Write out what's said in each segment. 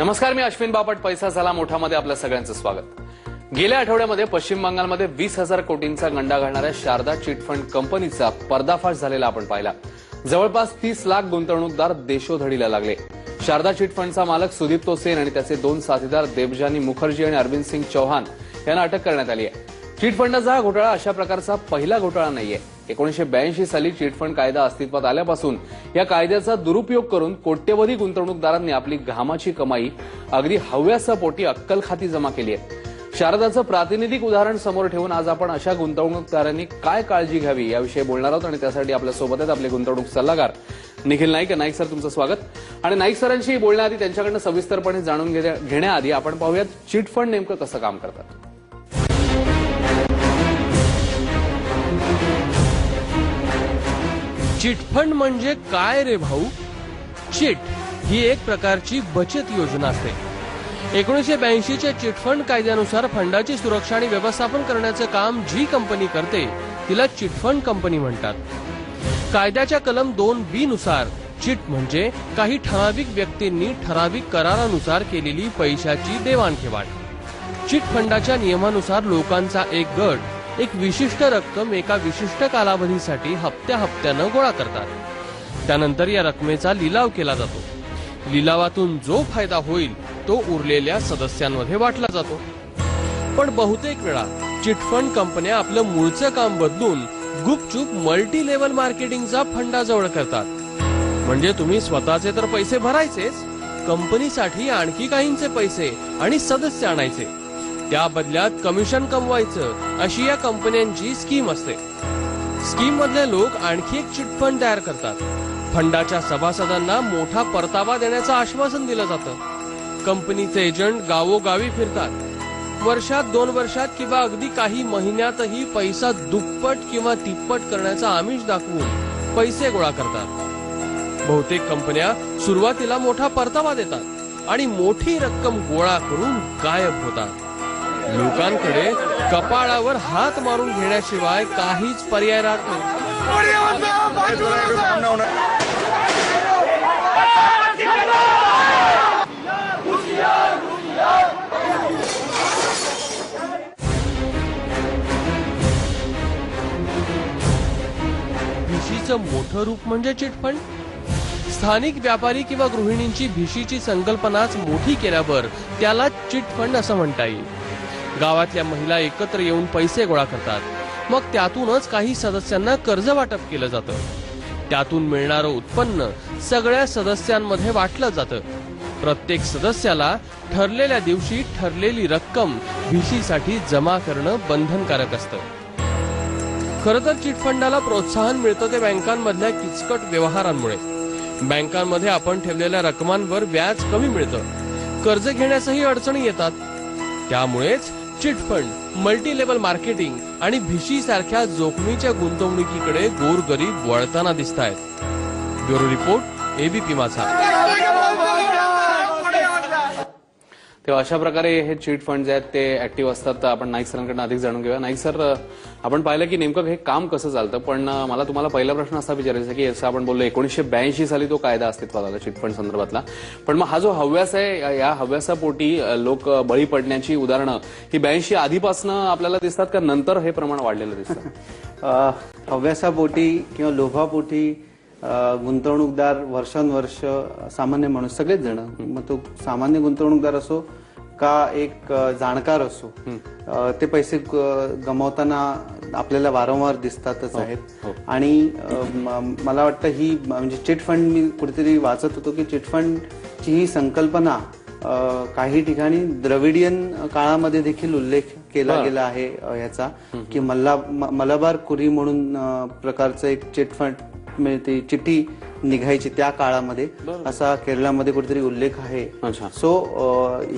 नमस्कार, मी अश्विन बापट. पैसा झाला मोठामध्ये आपल्या सगळ्यांचं स्वागत. गेल्या आठवड्यामध्ये पश्चिम बंगालमध्ये 20,000 कोटींचा गंडा घालणाऱ्या शारदा चिटफंड कंपनीचा पर्दाफाश झालेला आपण पाहिला. जवळपास 30 लाख गुंतवणूकदार देशोधडीला लागले. शारदा चिटफंडचा मालक सुदीप्तो सेन आणि त्याचे 2 साथीदार देबजानी मुखर्जी आणि अरविंद सिंग चौहान यांना अटक करण्यात आली आहे. चिटफंडाचा हा घोटाळा अशा प्रकारचा पहिला घोटाळा नाहीये. 1982 साली चिटफंड कायदा अस्तित्वात आल्यापासून या कायद्याचा दुरुपयोग करून कोट्यवधी गुंतवणूकदारांनी आपली घामाची कमाई अगदी हव्यासापोटी अक्कलखाती जमा केली आहे. शारदाचं प्रातिनिधिक उदाहरण समोर ठेवून आज आपण अशा गुंतवणूकदारांनी काय काळजी घ्यावी याविषयी बोलणार आहोत आणि त्यासाठी आपल्या सोबत आहेत आपले गुंतवणूक सल्लागार निखिल नाईक. नाईक सर, तुमचं स्वागत. आणि नाईक सरांशी बोलण्याआधी त्यांच्याकडनं सविस्तरपणे जाणून घेण्याआधी आपण पाहूयात चिटफंड नेमकं कसं काम करतात. चिटफंड म्हणजे काय रे भाऊ? चिट ही एक प्रकारची बचत योजना असते. 1982च्या चिटफंड कायद्यानुसार फंडाची सुरक्षा आणि व्यवस्थापन करण्याचं काम जी कंपनी करते तिला चिटफंड कंपनी म्हणतात. कायद्याच्या कलम 2B नुसार चिट म्हणजे काही ठराविक व्यक्तींनी ठराविक करारानुसार केलेली पैशाची देवाणघेवाण. चिटफंडाच्या नियमानुसार लोकांचा एक गट एक विशिष्ट रक्कम एका विशिष्ट कालावधीसाठी हप्त्यानं गोळा करतात. त्यानंतर या रकमेचा लिलाव केला जातो. लिलावातून जो फायदा होईल तो उरलेल्या सदस्यांमध्ये वाटला जातो. पण बहुतेक वेळा चिटफंड कंपन्या आपलं मूळचं काम बदलून गुपचूप मल्टी लेव्हल मार्केटिंगचा फंडाजवळ करतात. म्हणजे तुम्ही स्वतःचे तर पैसे भरायचेच, कंपनीसाठी आणखी काहींचे पैसे आणि सदस्य आणायचे, त्या बदल्यात कमिशन कमवायचं, अशी या कंपन्यांची स्कीम असते. स्कीम मधले लोक आणखी एक चिटफंड तयार करतात. फंडाच्या सभासदांना मोठा परतावा देण्याचं आश्वासन दिलं जातं. कंपनीचे एजंट गावोगावी फिरतात. वर्षात 2 वर्षात किंवा अगदी काही महिन्यातही पैसा दुप्पट किंवा तिप्पट करण्याचा आमिष दाखवून पैसे गोळा करतात. बहुतेक कंपन्या सुरुवातीला मोठा परतावा देतात आणि मोठी रक्कम गोळा करून गायब होतात. लोकांकडे कपाळावर हात मारून घेण्याशिवाय काहीच पर्याय राहत नाही. भिशीचं मोठं रूप म्हणजे चिटफंड. स्थानिक व्यापारी किंवा गृहिणींची भिशीची संकल्पनाच मोठी केल्यावर त्याला चिटफंड असं म्हणता येईल. गावातल्या महिला एकत्र येऊन पैसे गोळा करतात. मग त्यातूनच काही सदस्यांना कर्ज वाटप केलं जातं. त्यातून मिळणारं उत्पन्न सगळ्या सदस्यांमध्ये वाटलं जातं. प्रत्येक सदस्याला ठरलेल्या दिवशी ठरलेली रक्कम भिशीसाठी जमा करणं बंधनकारक असतं. खरं तर चिटफंडाला प्रोत्साहन मिळतं ते बँकांमधल्या किचकट व्यवहारांमुळे. बँकांमध्ये आपण ठेवलेल्या रकमांवर व्याज कमी मिळतं. कर्ज घेण्यासही अडचणी येतात. त्यामुळेच चिटफंड, मल्टी लेव्हल मार्केटिंग आणि भिशी सारख्या जोखमीच्या गुंतवणुकीकडे गोरगरीब वळताना दिसतायत. ब्युरो रिपोर्ट, एबीपी माझा. तेव्हा अशा प्रकारे हे चिट फंड जे आहेत ते ऍक्टिव्ह असतात. आपण नाईक सरांकडून अधिक जाणून घेऊया. नाईक सर, आपण पाहिलं की नेमकं हे काम कसं चालतं, पण मला तुम्हाला पहिला प्रश्न असा विचारायचा की असं आपण बोललो 1982 साली तो कायदा अस्तित्वात आला चिटफंड संदर्भातला, पण मग हा जो हव्यास आहे या हव्यासापोटी लोक बळी पडण्याची उदाहरणं ही 82 आधीपासून आपल्याला दिसतात का नंतर हे प्रमाण वाढलेलं दिसतं? हव्यासापोटी किंवा लोभापोटी गुंतवणूकदार वर्षानुवर्ष, सामान्य माणूस, सगळेच जण, मग तो सामान्य गुंतवणूकदार असो का एक जाणकार असो, ते पैसे गमावताना आपल्याला वारंवार दिसतातच आहेत. आणि मला वाटतं ही म्हणजे चिटफंड, मी कुठेतरी वाचत होतो की चिटफंडची ही संकल्पना काही ठिकाणी द्रविडियन काळामध्ये देखील उल्लेख केला गेला आहे याचा, की मलाबार कुरी म्हणून प्रकारचं एक चिटफंड ती चिठ्ठी निघायची त्या काळामध्ये, असा केरळामध्ये कुठेतरी उल्लेख आहे. सो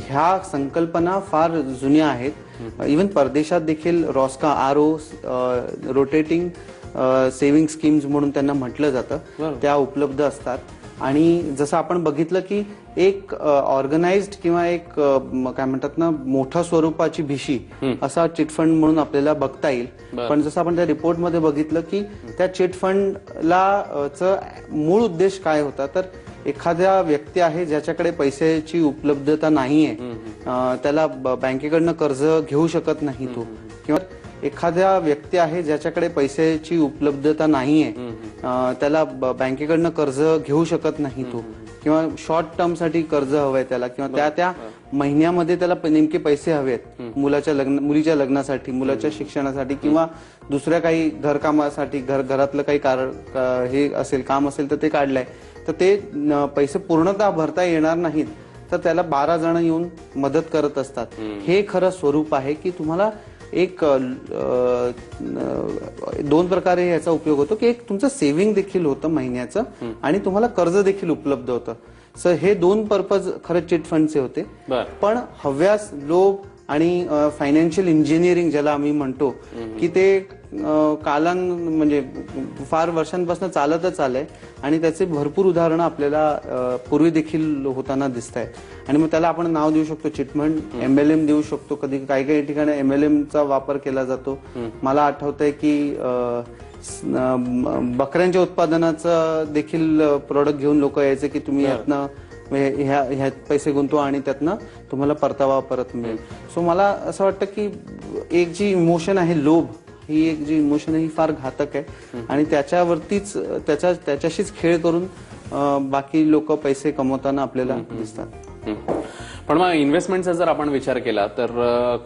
ह्या संकल्पना फार जुन्या आहेत. इव्हन परदेशात देखील रॉस्का, RO रोटेटिंग सेव्हिंग स्कीम्स म्हणून त्यांना म्हटलं जातं, त्या उपलब्ध असतात. आणि जसं आपण बघितलं की एक ऑर्गनाइज्ड किंवा एक काय म्हणतात ना मोठ्या स्वरूपाची भिशी असा चिटफंड म्हणून आपल्याला बघता येईल. पण जसं आपण त्या रिपोर्टमध्ये बघितलं की त्या चिटफंडला मूळ उद्देश काय होता, तर एखाद्या व्यक्ती आहे ज्याच्याकडे पैशाची उपलब्धता नाहीये, त्याला बँकेकडनं कर्ज घेऊ शकत नाही तो, किंवा एखाद्या व्यक्ती आहे ज्याच्याकडे पैशाची उपलब्धता नाहीये, त्याला बँकेकडनं कर्ज घेऊ शकत नाही तो, किंवा शॉर्ट टर्म साठी कर्ज हवंय त्याला, किंवा त्या महिन्यामध्ये त्याला नेमके पैसे हवेत मुलीच्या लग्नासाठी, मुलाच्या शिक्षणासाठी, किंवा दुसऱ्या काही घरकामासाठी, घरातलं काही हे असेल, काम असेल तर ते काढलंय, तर ते पैसे पूर्णतः भरता येणार नाहीत, तर त्याला 12 जण येऊन मदत करत असतात. हे खरं स्वरूप आहे की तुम्हाला एक 2 प्रकारे याचा उपयोग होतो की एक तुमचं सेव्हिंग देखील होतं महिन्याचं आणि तुम्हाला कर्ज देखील उपलब्ध होतं. सो हे 2 पर्पज खरं चिट फंडचे होते. पण हव्यास, लोभ आणि फायनान्शियल इंजिनिअरिंग ज्याला आम्ही म्हणतो की ते म्हणजे फार वर्षांपासून चालतच आलंय आणि त्याचे भरपूर उदाहरणं आपल्याला पूर्वी देखील होताना दिसत आहेत. आणि मग त्याला आपण नाव देऊ शकतो चिटफंड, MLM देऊ शकतो. कधी काही ठिकाणी MLM चा वापर केला जातो. मला आठवतंय की बकऱ्यांच्या उत्पादनाचं देखील प्रोडक्ट घेऊन लोक यायचे की तुम्ही यातनं ह्यात पैसे गुंतवा आणि त्यातनं तुम्हाला परतावा परत मिळेल. सो मला असं वाटतं की एक जी इमोशन आहे लोभ, ही एक जी इमोशन आहे ही फार घातक आहे आणि त्याच्यावरतीच त्याच्याशीच खेळ करून बाकी लोक पैसे कमवताना आपल्याला दिसतात. पण मग इन्व्हेस्टमेंटचा जर आपण विचार केला तर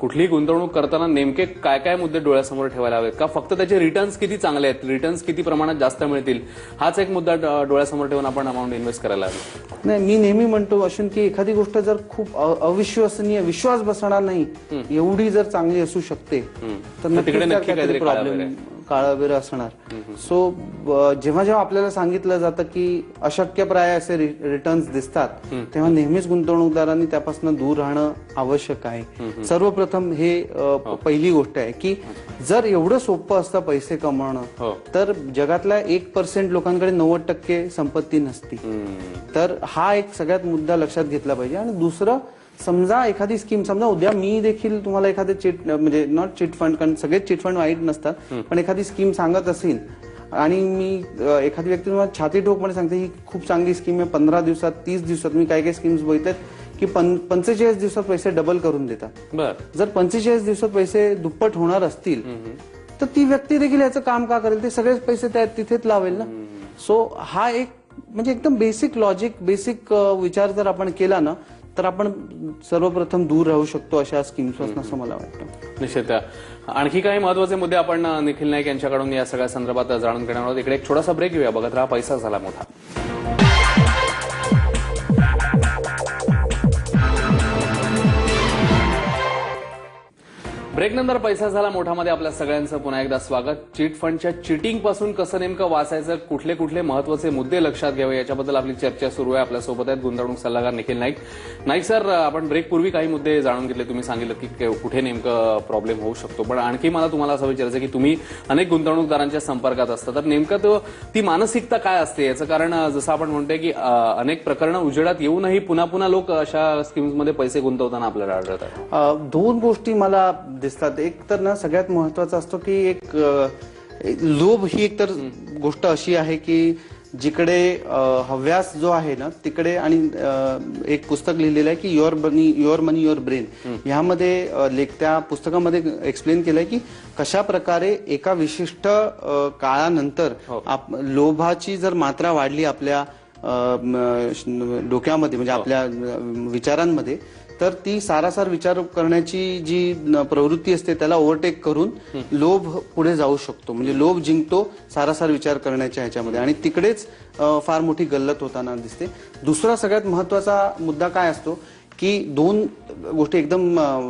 कुठलीही गुंतवणूक करताना नेमके काय काय मुद्दे डोळ्यासमोर ठेवायला हवेत का? फक्त त्याचे रिटर्न्स किती चांगले आहेत, रिटर्न्स किती प्रमाणात जास्त मिळतील, हाच एक मुद्दा डोळ्यासमोर ठेवून आपण अमाऊंट इन्व्हेस्ट करायला हवी? नाही, मी नेहमी म्हणतो अश्विन की एखादी गोष्ट जर खूप अविश्वसनीय, विश्वास बसणार नाही एवढी जर चांगली असू शकते तर नक्की प्रॉब्लेम काळावेर असणार. सो जेव्हा जेव्हा आपल्याला सांगितलं जातं की अशक्यप्राय असे रिटर्न्स दिसतात तेव्हा नेहमीच गुंतवणूकदारांनी त्यापासून दूर राहणं आवश्यक आहे. सर्वप्रथम हे पहिली गोष्ट आहे की जर एवढं सोपं असतं पैसे कमवणं तर जगातल्या 1% लोकांकडे 90% संपत्ती नसती. तर हा एक सगळ्यात मुद्दा लक्षात घेतला पाहिजे. आणि दुसरं, समजा एखादी स्कीम, समजा उद्या मी देखील तुम्हाला एखादे म्हणजे नॉट चिट फंड, कारण सगळेच चिट फंड वाईट नसतात, पण एखादी स्कीम सांगत असेल आणि मी एखादी व्यक्ती तुम्हाला छाती ठोकपणे सांगते ही खूप चांगली स्कीम आहे, 15 दिवसात 30 दिवसात, मी काही स्कीम्स बघितल्यात की 45 दिवसात पैसे डबल करून देतात. जर 45 दिवसात पैसे दुप्पट होणार असतील तर ती व्यक्ती देखील याचं काम का करेल? ते सगळेच पैसे तिथेच लावेल ना. सो हा एक म्हणजे एकदम बेसिक लॉजिक, बेसिक विचार जर आपण केला ना तर आपण सर्वप्रथम दूर राहू शकतो अशा स्कीम्सपासून, असं मला वाटतं. निश्चित. आणखी काही महत्वाचे मुद्दे आपण निखिल नाईक यांच्याकडून या सगळ्या संदर्भात जाणून घेणार आहोत. इकडे एक छोटासा ब्रेक घेऊया. बघत राहा पैसा झाला मोठा. ब्रेक नंतर पैसा झाला मोठामध्ये आपल्या सगळ्यांचं पुन्हा एकदा स्वागत. चिट फंडच्या चिटिंग पासून कसं नेमकं वाचायचं, कुठले कुठले महत्वाचे मुद्दे लक्षात घ्यावे याच्याबद्दल आपली चर्चा सुरू आहे. आपल्यासोबत आहेत गुंतवणूक सल्लागार निखिल नाईक. नाईक सर, आपण ब्रेक पूर्वी काही मुद्दे जाणून घेतले. तुम्ही सांगितलं की कुठे नेमकं प्रॉब्लेम होऊ शकतो, पण आणखी मला तुम्हाला असं विचारायचं की तुम्ही अनेक गुंतवणूकदारांच्या संपर्कात असता, तर नेमकं ती मानसिकता काय असते याचं? कारण जसं आपण म्हणतोय की अनेक प्रकरणं उजेडात येऊनही पुन्हा पुन्हा लोक अशा स्कीम्समध्ये पैसे गुंतवताना आपल्याला आढळतात. 2 गोष्टी मला दिसतात. एक तर ना सगळ्यात महत्वाचा असतो की एक लोभ ही एक तर गोष्ट अशी आहे की जिकडे हव्यास जो आहे ना तिकडे, आणि एक पुस्तक लिहिलेलं आहे की युअर मनी युअर ब्रेन. ह्यामध्ये त्या पुस्तकामध्ये एक्सप्लेन केलंय की कशा प्रकारे एका विशिष्ट काळानंतर लोभाची जर मात्रा वाढली आपल्या डोक्यामध्ये, म्हणजे आपल्या विचारांमध्ये, तर ती सारासार विचार करण्याची जी प्रवृत्ती असते त्याला ओव्हरटेक करून लोभ पुढे जाऊ शकतो. म्हणजे लोभ जिंकतो सारासार विचार करण्याच्या ह्याच्यामध्ये, आणि तिकडेच फार मोठी गल्लत होताना दिसते. दुसरा सगळ्यात महत्वाचा मुद्दा काय असतो की 2 गोष्टी एकदम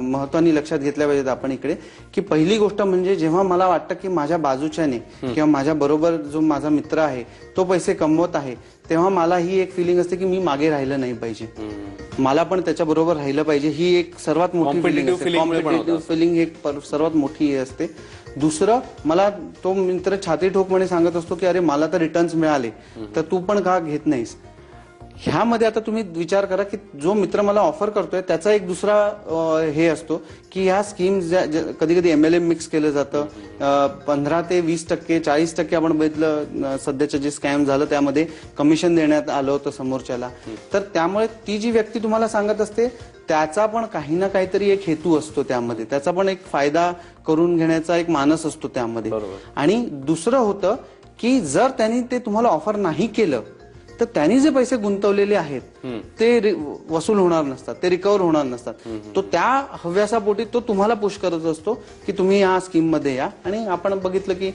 महत्वानी लक्षात घेतल्या पाहिजेत आपण इकडे. की पहिली गोष्ट म्हणजे जेव्हा मला वाटतं की माझ्या बाजूच्याने किंवा माझ्या बरोबर जो माझा मित्र आहे तो पैसे कमवत आहे, तेव्हा मला ही एक फिलिंग असते की मी मागे राहिलं नाही पाहिजे, मला पण त्याच्या बरोबर राहिलं पाहिजे. ही एक सर्वात मोठी फिलिंग एक सर्वात मोठी असते. दुसरं, मला तो मित्र छाती ठोकपणे सांगत असतो की अरे मला तर रिटर्न्स मिळाले तर तू पण का घेत नाहीस. ह्यामध्ये आता तुम्ही विचार करा की जो मित्र मला ऑफर करतोय त्याचा एक दुसरा हे असतो की ह्या स्कीम कधी कधी MLM मिक्स केलं जातं. 15 ते 20%, 40% आपण बघितलं सध्याचं जे स्कॅम झालं त्यामध्ये कमिशन देण्यात आलं होतं समोरच्याला. तर त्यामुळे ती जी व्यक्ती तुम्हाला सांगत असते त्याचा पण काही ना काहीतरी एक हेतू असतो त्यामध्ये, त्याचा पण एक फायदा करून घेण्याचा एक मानस असतो त्यामध्ये. आणि दुसरं होतं की जर त्यांनी ते तुम्हाला ऑफर नाही केलं तर त्यांनी जे पैसे गुंतवलेले आहेत ते वसूल होणार नसतात, ते रिकव्हर होणार नसतात. तो त्या हव्यासापोटी तो तुम्हाला पुश करत असतो की तुम्ही या स्कीम मध्ये या. आणि आपण बघितलं की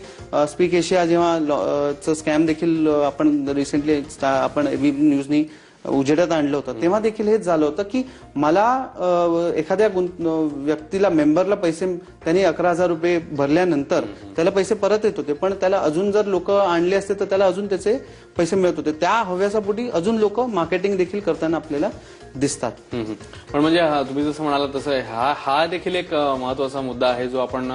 स्पीक एशिया जेव्हा स्कॅम देखील आपण रिसेंटली आपण ABP न्यूजनी उजेडात आणलं होतं तेव्हा देखील हेच झालं होतं की मला एखाद्या व्यक्तीला मेंबरला पैसे त्यांनी 11,000 रुपये भरल्यानंतर त्याला पैसे परत येत होते, पण त्याला अजून जर लोक आणले असते तर त्याला अजून त्याचे पैसे मिळत होते. त्या हव्यासापोटी अजून लोक मार्केटिंग देखील करताना आपल्याला दिसतात. पण म्हणजे तुम्ही जसं म्हणाला तसं हा देखील एक महत्वाचा मुद्दा आहे जो आपण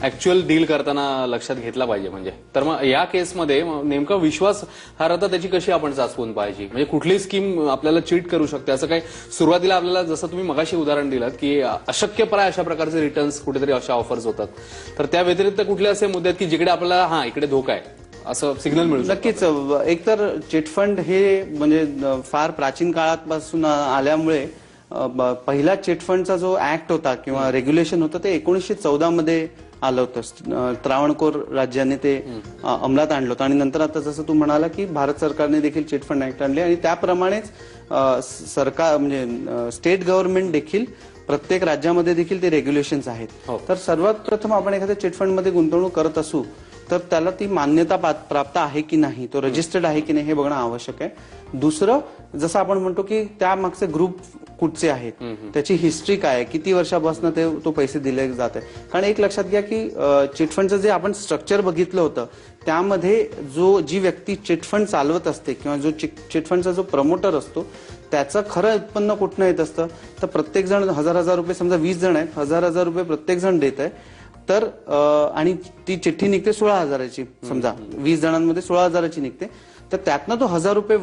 ऍक्च्युअल डील करताना लक्षात घेतला पाहिजे. म्हणजे तर मग या केसमध्ये नेमका विश्वासार्हता त्याची कशी आपण चाचपून पाहिजे, म्हणजे कुठली स्कीम आपल्याला चीट करू शकते असं काही सुरुवातीला आपल्याला, जसं तुम्ही मगाशी उदाहरण दिलं की अशक्यप्राय अशा प्रकारचे रिटर्न्स कुठेतरी अशा ऑफर्स होतात, तर त्या व्यतिरिक्त कुठले असे मुद्दे आहेत की जिकडे आपल्याला इकडे धोका आहे असं सिग्नल मिळू? नक्कीच. एकतर चिटफंड हे म्हणजे फार प्राचीन काळापासून आल्यामुळे पहिला चिटफंडचा जो ऍक्ट होता किंवा रेग्युलेशन होतं ते 1914 मध्ये आलं होतं. त्रावणकोर राज्याने ते अंमलात आणलं होतं. आणि नंतर आता जसं तू म्हणाला की भारत सरकारने देखील चिटफंड ऍक्ट आणले आणि त्याप्रमाणेच सरकार म्हणजे स्टेट गव्हर्नमेंट देखील प्रत्येक राज्यामध्ये देखील ते रेग्युलेशन्स आहेत. तर सर्वात प्रथम आपण एखाद्या चिटफंड मध्ये गुंतवणूक करत असू तर त्याला ती मान्यता प्राप्त आहे की नाही, तो रजिस्टर्ड आहे की नाही हे बघणं आवश्यक आहे. दुसरं, जसं आपण म्हणतो की त्या मागचे ग्रुप कुठचे आहेत, त्याची हिस्ट्री काय आहे, किती वर्षापासून तो पैसे दिले जात आहे. कारण एक लक्षात घ्या की चिटफंडचं जे आपण स्ट्रक्चर बघितलं होतं त्यामध्ये जी व्यक्ती चिटफंड चालवत असते किंवा जो चिटफंडचा जो प्रमोटर असतो त्याचं खरं उत्पन्न कुठनं येत असतं, तर प्रत्येक जण 1,000 रुपये, समजा 20 जण आहेत, 1,000 रुपये प्रत्येक जण देत आहे. तर आणि ती चिठ्ठी निघते 16,000ची, समजा 20 जणांमध्ये 16,000ची निघते, तर त्यातनं तो 1,000 रुपये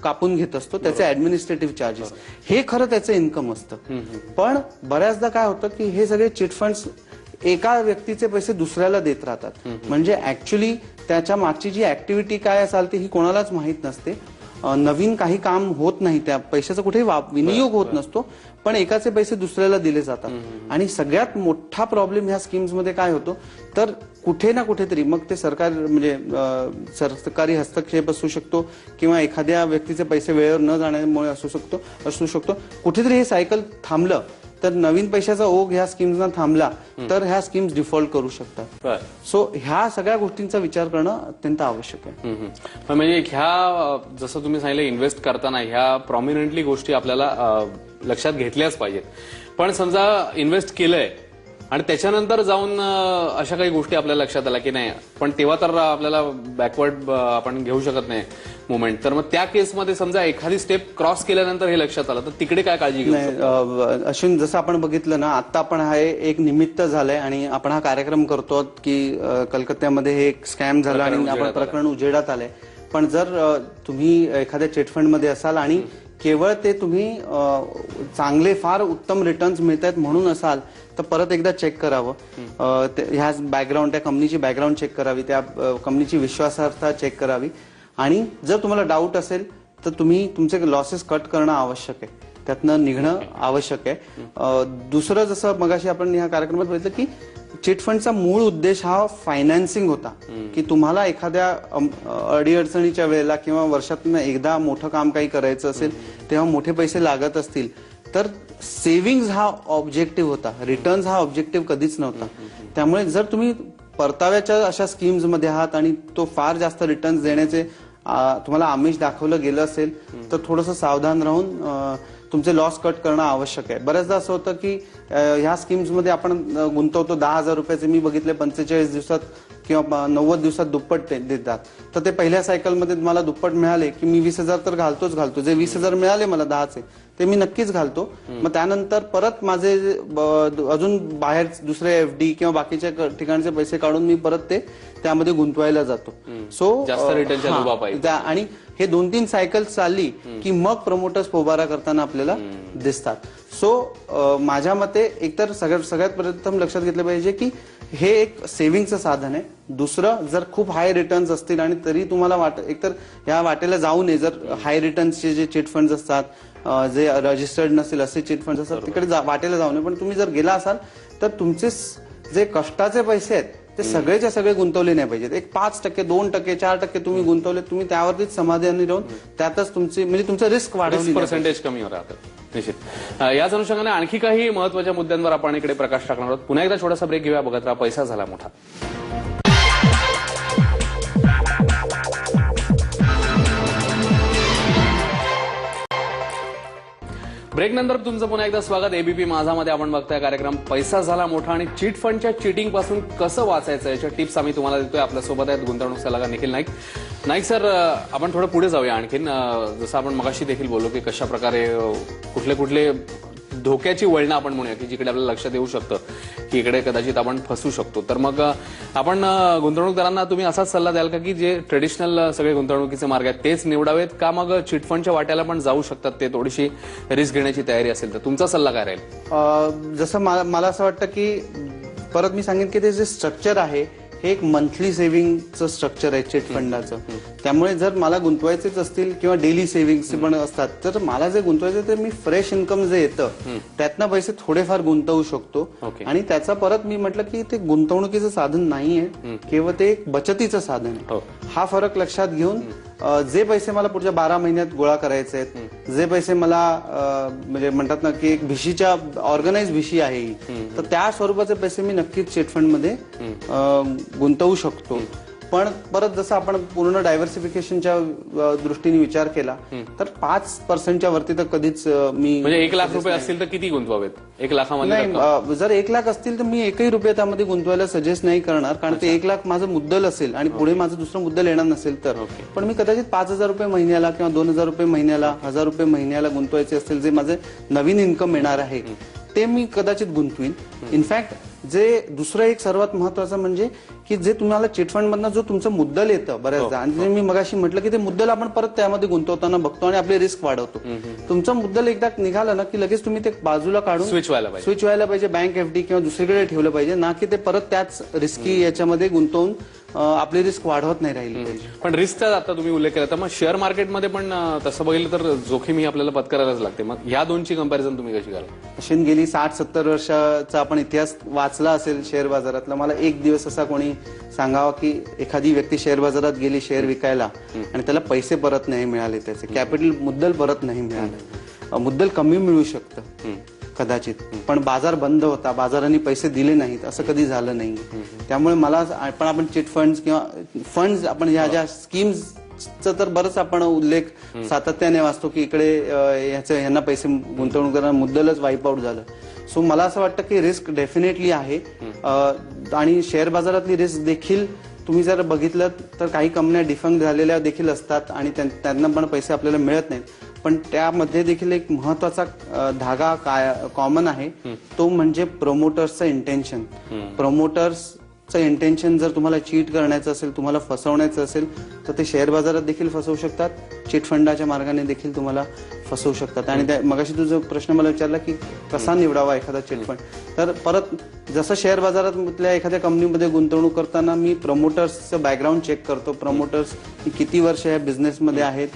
कापून घेत असतो त्याचे ऍडमिनिस्ट्रेटिव्ह चार्जेस. हे खरं त्याचं इन्कम असतं. पण बऱ्याचदा काय होतं की हे सगळे चिटफंड्स एका व्यक्तीचे पैसे दुसऱ्याला देत राहतात. म्हणजे ऍक्च्युली त्याच्या मागची जी ऍक्टिव्हिटी काय असाल ती ही कोणालाच माहित नसते. नवीन काही काम होत नाही, त्या पैशाचा कुठेही विनियोग होत नसतो, पण एकाचे पैसे दुसऱ्याला दिले जातात. आणि सगळ्यात मोठा प्रॉब्लेम ह्या स्कीम्स मध्ये काय होतो तर कुठे ना कुठेतरी मग ते सरकार म्हणजे सरकारी हस्तक्षेप असू शकतो किंवा एखाद्या व्यक्तीचे पैसे वेळेवर न जाण्यामुळे असू शकतो. कुठेतरी हे सायकल थांबलं तर नवीन पैशाचा ओघ ह्या स्कीम्सना थांबला तर ह्या स्कीम्स डिफॉल्ट करू शकतात. सो ह्या सगळ्या गोष्टींचा विचार करणं अत्यंत आवश्यक आहे. म्हणजे ह्या जसं तुम्ही सांगितलं इन्व्हेस्ट करताना ह्या प्रॉमिनंटली गोष्टी आपल्याला लक्षात घेतल्याच पाहिजेत. पण समजा इन्व्हेस्ट केलंय आणि त्याच्यानंतर जाऊन अशा काही गोष्टी आपल्या लक्षात आल्या की नाही, पण तेव्हा तर आपल्याला बॅकवर्ड आपण घेऊ शकत नाही मुवमेंट, तर मग त्या केसमध्ये समजा एखादी स्टेप क्रॉस केल्यानंतर हे लक्षात आलं तर तिकडे काय काळजी घेऊ? अश्विन, जसं आपण बघितलं ना, आता आपण हा एक निमित्त झालंय आणि आपण हा कार्यक्रम करतो की कलकत्त्यामध्ये हे एक स्कॅम झालं आणि आपण प्रकरण उजेडात आलंय. पण जर तुम्ही एखाद्या चिटफंड मध्ये असाल आणि केवळ ते तुम्ही चांगले फार उत्तम रिटर्न्स मिळत आहेत म्हणून असाल तर परत एकदा चेक करावं. ह्या बॅकग्राऊंड, त्या कंपनीची बॅकग्राऊंड चेक करावी, त्या कंपनीची विश्वासार्हता चेक करावी. आणि जर तुम्हाला डाऊट असेल तर तुम्ही तुमचे लॉसेस कट करणं आवश्यक आहे, त्यातनं निघणं आवश्यक आहे. दुसरं, जसं मगाशी आपण ह्या कार्यक्रमात बघितलं की चिटफंडचा मूळ उद्देश हा फायनान्सिंग होता की तुम्हाला एखाद्या अडीअडचणीच्या वेळेला किंवा वर्षातून एकदा मोठं काम काही करायचं असेल तेव्हा मोठे पैसे लागत असतील तर सेव्हिंग्ज हा ऑब्जेक्टिव्ह होता, रिटर्न्स हा ऑब्जेक्टिव्ह कधीच नव्हता. त्यामुळे जर तुम्ही परताव्याच्या अशा स्कीम्स मध्ये आहात आणि तो फार जास्त रिटर्न्स देण्याचे तुम्हाला आमिष दाखवलं गेलं असेल तर थोडंसं सावधान राहून तुमचे लॉस कट करणं आवश्यक आहे. बऱ्याचदा असं होतं की ह्या स्कीम्स मध्ये आपण गुंतवतो 10,000 रुपयाचे, मी बघितले 45 दिवसात किंवा 90 दिवसात दुप्पट देतात. तर ते पहिल्या सायकलमध्ये मला दुप्पट मिळाले की मी 20,000 तर घालतो, जे 20,000 मिळाले मला 10चे ते मी नक्कीच घालतो. मग त्यानंतर परत माझे अजून बाहेर दुसरे FD किंवा बाकीच्या ठिकाणचे पैसे काढून मी परत ते त्यामध्ये गुंतवायला जातो. सो जास्त रिटर्नच्या लोभापायी. आणि हे 2-3 सायकल चालली की मग प्रमोटर्स पोबारा करताना आपल्याला दिसतात. सो माझ्या मते एकतर सगळ्यात प्रथम लक्षात घेतलं पाहिजे की हे एक सेव्हिंगचं साधन आहे. दुसरं, जर खूप हाय रिटर्न्स असतील आणि तरी तुम्हाला एकतर या वाटेला जाऊ नये, जर हाय रिटर्न्सचे जे चिट फंड्स असतात, जे रजिस्टर्ड नसतील असे चिट फंड्स असतात, तिकडे वाटेला जाऊ नये. पण तुम्ही जर गेला असाल तर तुमचे जे कष्टाचे पैसे आहेत ते सगळेच्या सगळे गुंतवले नाही पाहिजेत. एक 5%, 2%, 4% तुम्ही गुंतवले, तुम्ही त्यावरतीच समाधानी राहून त्यातच तुमची म्हणजे तुमचं रिस्क वाढवली पर्सेंटेज कमी राहतं. निश्चित. याच अनुषंगाने आणखी काही महत्वाच्या मुद्द्यांवर आपण इकडे प्रकाश टाकणार आहोत. पुन्हा एकदा छोटासा ब्रेक घेऊया. बघत राहा पैसा झाला मोठा. ब्रेक नंतर तुमचं पुन्हा एकदा स्वागत. एबीपी माझामध्ये आपण बघताय कार्यक्रम पैसा झाला मोठा. आणि चिट फंडच्या चिटिंग पासून कसं वाचायचं याच्या टिप्स आम्ही तुम्हाला देतोय. आपल्यासोबत आहेत गुंतवणूक सल्लागार निखिल नाईक. नाईक सर, आपण थोडं पुढे जाऊया आणखीन. जसं आपण मगाशी देखील बोललो की कशा प्रकारे कुठले धोक्याची वळणं आपण म्हणूया की जिकडे आपल्याला लक्षात येऊ शकतं की इकडे कदाचित आपण फसू शकतो. तर मग आपण गुंतवणूकदारांना तुम्ही असाच सल्ला द्याल का की जे ट्रेडिशनल सगळे गुंतवणुकीचे मार्ग आहेत तेच निवडावेत का मग चिटफंडच्या वाट्याला पण जाऊ शकतात ते थोडीशी रिस्क घेण्याची तयारी असेल तर तुमचा सल्ला काय राहील? जसं मला असं वाटतं की परत मी सांगेन की ते जे स्ट्रक्चर आहे हे एक मंथली सेव्हिंगचं स्ट्रक्चर आहे चिट फंडाचं. त्यामुळे जर मला गुंतवायचेच असतील किंवा डेली सेव्हिंग्स पण असतात तर मला जे गुंतवायचं ते मी फ्रेश इन्कम जे येतं त्यातनं पैसे थोडेफार गुंतवू शकतो. आणि त्याचा परत मी म्हटलं की ते गुंतवणुकीचं साधन नाहीये, केवळ ते एक बचतीचं साधन आहे. हा फरक लक्षात घेऊन जे पैसे मला पुढच्या 12 महिन्यात गोळा करायचे आहेत, जे पैसे मला म्हणजे म्हणतात ना की एक भिशीच्या ऑर्गनाइज भिशी आहे तर त्या स्वरूपाचे पैसे मी नक्कीच चिट फंड मध्ये गुंतवू शकतो. पण परत जसं आपण पूर्ण डायव्हर्सिफिकेशनच्या दृष्टीने विचार केला तर 5% वरती तर कधीच मी म्हणजे 1 लाख रुपये असतील तर किती गुंतवावेत? 1 लाखामध्ये नाही, जर 1 लाख असतील तर मी एकही रुपये त्यामध्ये गुंतवायला सजेस्ट नाही करणार, कारण ते 1 लाख माझं मुद्दल असेल आणि पुढे माझं दुसरं मुद्दल येणार नसेल तर. पण मी कदाचित 5,000 रुपये महिन्याला किंवा 2,000 रुपये महिन्याला, 1,000 रुपये महिन्याला गुंतवायचे असतील, जे माझे नवीन इन्कम येणार आहे ते मी कदाचित गुंतवीन. इनफॅक्ट जे दुसरं एक सर्वात महत्वाचं म्हणजे की जे तुम्हाला चिट फंड मधनं जो तुमचं मुद्दल येतं बऱ्याचदा, आणि मी मगाशी म्हटलं की ते मुद्दल आपण परत त्यामध्ये गुंतवताना बघतो आणि आपली रिस्क वाढवतो. तुमचं मुद्दल एकदा निघालं ना की लगेच तुम्ही ते बाजूला काढून स्विच व्हायला पाहिजे. बँक FD किंवा दुसरीकडे ठेवलं पाहिजे, ना की ते परत त्याच रिस्की याच्यामध्ये गुंतवून आपली रिस्क वाढवत नाही राहिली पाहिजे. पण रिस्कचा आता तुम्ही उल्लेख केला तर मग शेअर मार्केटमध्ये पण तसं बघितलं तर जोखीम ही आपल्याला पत्करायलाच लागते. मग ह्या दोनची कंपॅरिझन तुम्ही कशी कराल? अशी गेली 60-70 वर्षाचा आपण इतिहास वाचला असेल शेअर बाजारातला. मला एक दिवस असा कोणी सांगावा की एखादी व्यक्ती शेअर बाजारात गेली शेअर विकायला आणि त्याला पैसे परत नाही मिळाले, त्याचे कॅपिटल मुद्दल परत नाही मिळाले. मुद्दल कमी मिळू शकतं कदाचित, पण बाजार बंद होता, बाजारांनी पैसे दिले नाहीत असं कधी झालं नाही. त्यामुळे मला पण आपण चिट फंड्स किंवा फंड्स आपण ह्या ज्या स्कीम्सचा तर बरंच आपण उल्लेख सातत्याने वाचतो की इकडे ह्यांना पैसे गुंतवणूकदारांना मुद्दलच वाईप आउट झालं. सो मला असं वाटतं की रिस्क डेफिनेटली आहे. आणि शेअर बाजारातली रिस्क देखील तुम्ही जर बघितलं तर काही कंपन्या डिफंक्ट झालेल्या देखील असतात आणि त्यांना पण पैसे आपल्याला मिळत नाहीत. पण त्यामध्ये देखील एक महत्वाचा धागा कॉमन आहे, तो म्हणजे प्रमोटर्सचं इंटेन्शन. प्रमोटर्सचं इंटेन्शन जर तुम्हाला चीट करायचं असेल, तुम्हाला फसवण्याचं असेल तर ते शेअर बाजारात देखील फसवू शकतात, चिट फंडाच्या मार्गाने देखील तुम्हाला फसवू शकतात. आणि मगाशी तुझा प्रश्न मला विचारला की कसा निवडावा एखादा चिट फंड, तर परत जसं शेअर बाजारातल्या एखाद्या कंपनीमध्ये गुंतवणूक करताना मी प्रमोटर्सचं बॅकग्राऊंड चेक करतो. प्रमोटर्स किती वर्ष या बिझनेसमध्ये आहेत,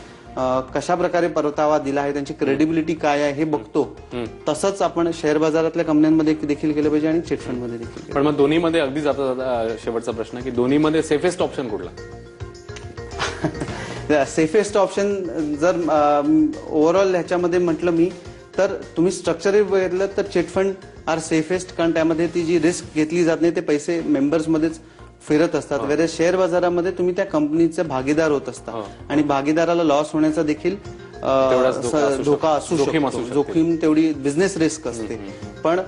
कशा प्रकारे परतावा दिला आहे, त्यांची क्रेडिबिलिटी काय आहे हे बघतो. तसंच आपण शेअर बाजारातल्या कंपन्यांमध्ये देखील केलं पाहिजे आणि चिट फंड मध्ये देखील. पण मग दोन्हीमध्ये अगदी जाता शेवटचा प्रश्न की दोन्हीमध्ये सेफेस्ट ऑप्शन कुठला? सेफेस्ट ऑप्शन जर ओव्हरऑल ह्याच्यामध्ये म्हटलं मी तर तुम्ही स्ट्रक्चर बघितलं तर चिट फंड आर सेफेस्ट, कारण त्यामध्ये ती जी रिस्क घेतली जात नाही ते पैसे मेंबर्स मध्येच फिरत असतात. वेळे शेअर बाजारामध्ये तुम्ही त्या कंपनीचे भागीदार होत असता आणि भागीदाराला लॉस होण्याचा देखील धोका असू शकतो, जोखीम तेवढी बिझनेस रिस्क असते. पण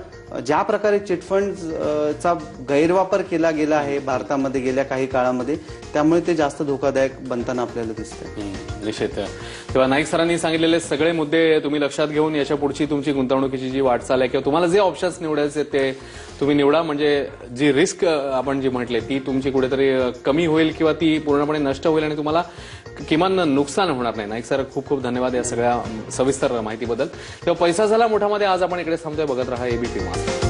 ज्या प्रकारे चिट फंडचा गैरवापर केला गेला आहे भारतामध्ये गेल्या काही काळामध्ये, त्यामुळे ते जास्त धोकादायक बनताना आपल्याला दिसतंय. निश्चित. तेव्हा नाईक सरांनी सांगितलेले सगळे मुद्दे तुम्ही लक्षात घेऊन याच्या पुढची तुमची गुंतवणुकीची जी वाटचाल आहे किंवा तुम्हाला जे ऑप्शन्स निवडायचे ते तुम्ही निवडा. म्हणजे जी रिस्क आपण जी म्हटले ती तुमची कुठेतरी कमी होईल किंवा ती पूर्णपणे नष्ट होईल आणि तुम्हाला किमान नुकसान होणार नाही. नाईक सर, खूप खूप धन्यवाद या सगळ्या सविस्तर माहितीबद्दल. तेव्हा पैसा झाला मोठामध्ये आज आपण इकडे थांबतोय. बघत राहा एबीपी माझा.